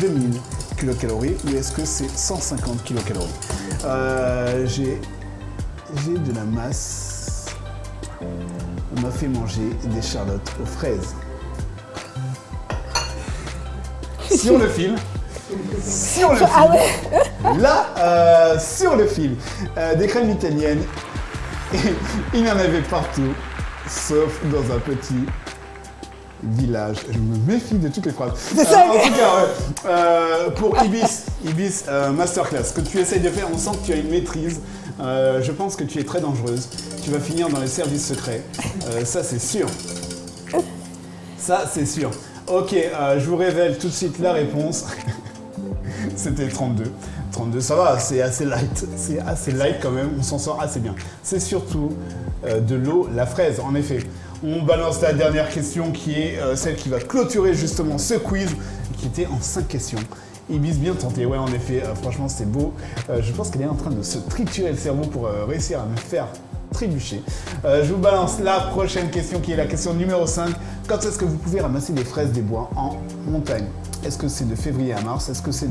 2000 kilocalories ou est-ce que c'est 150 kilocalories? J'ai de la masse. On m'a fait manger des charlottes aux fraises. Si on le file, Ah ouais. là, si on le file, des crèmes italiennes, il y en avait partout, sauf dans un petit village. Je me méfie de toutes les phrases. C'est ça. En tout cas, pour Ibis Masterclass, ce que tu essayes de faire, on sent que tu as une maîtrise. Je pense que tu es très dangereuse. Tu vas finir dans les services secrets. Ça, c'est sûr. Ça, c'est sûr. Ok, je vous révèle tout de suite la réponse. C'était 32. 32, ça va, c'est assez light. C'est assez light quand même, on s'en sort assez bien. C'est surtout de l'eau, la fraise, en effet. On balance la dernière question qui est celle qui va clôturer justement ce quiz, qui était en 5 questions. Ibis, bien tenté, ouais en effet, franchement c'était beau. Je pense qu'elle est en train de se triturer le cerveau pour réussir à me faire trébucher. Je vous balance la prochaine question qui est la question numéro 5. Quand est-ce que vous pouvez ramasser des fraises des bois en montagne? Est-ce que c'est de février à mars? Est-ce que c'est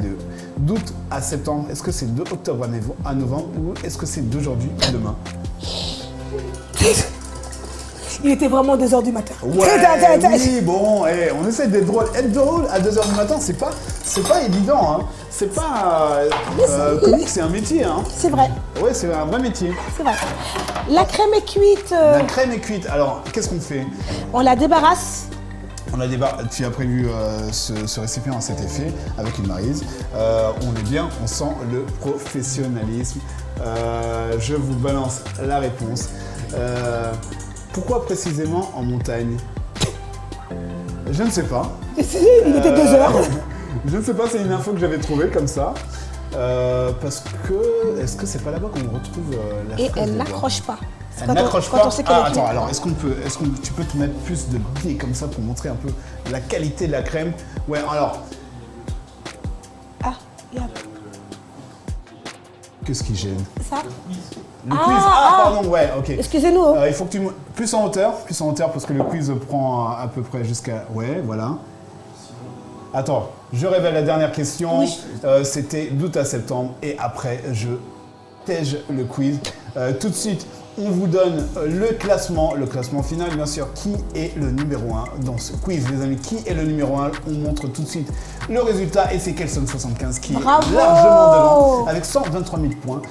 d'août à septembre? Est-ce que c'est de octobre à novembre? Ou est-ce que c'est d'aujourd'hui à demain? Il était vraiment 2h du matin. Ouais, oui, bon, on essaie d'être drôle. Être drôle à 2h du matin, c'est pas évident. Hein. C'est pas... comique, c'est un métier. Hein. C'est vrai. Ouais, c'est un vrai métier. C'est vrai. La crème est cuite. La crème est cuite. Alors, qu'est-ce qu'on fait? On la débarrasse. Tu as prévu ce récipient à cet effet avec une maryse. On est bien, on sent le professionnalisme. Je vous balance la réponse. Pourquoi précisément en montagne? Je ne sais pas. Il était 2h. Je ne sais pas, c'est une info que j'avais trouvée comme ça. Parce que, est-ce que c'est pas là-bas qu'on retrouve la fraise? Et elle n'accroche pas. Elle n'accroche pas. Quand on sait qu'elle est Attends, cuite. alors est-ce que tu peux te mettre plus de billes comme ça pour montrer un peu la qualité de la crème? Ouais, alors. Ah, regarde. Qu'est-ce qui gêne? Ça. Le quiz. Ah, pardon, ouais, ok. Excusez-nous. Il faut que tu plus en hauteur parce que le quiz prend à peu près jusqu'à. Ouais, voilà. Attends, je révèle la dernière question. Oui. C'était d'août à septembre et après je tège le quiz. Tout de suite, on vous donne le classement final bien sûr. Qui est le numéro 1 dans ce quiz, les amis? Qui est le numéro 1? On montre tout de suite le résultat et c'est Kelson75 qui Bravo est largement devant avec 123 000 points.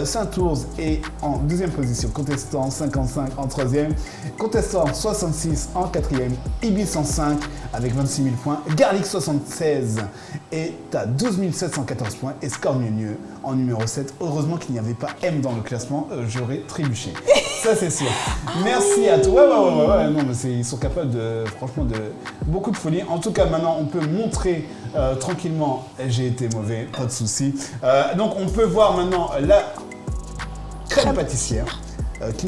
Saint-Tours est en deuxième position, contestant 55 en troisième, contestant 66 en quatrième, Ibis 105 avec 26 000 points, Garlic 76 est à 12 714 points et Score Mieux en numéro 7. Heureusement qu'il n'y avait pas M dans le classement, j'aurais trébuché. Ça c'est sûr. Merci à toi. Ouais, non, mais ils sont capables franchement de beaucoup de folie. En tout cas, maintenant on peut montrer tranquillement, j'ai été mauvais, pas de souci. Donc on peut voir maintenant la crème pâtissière qui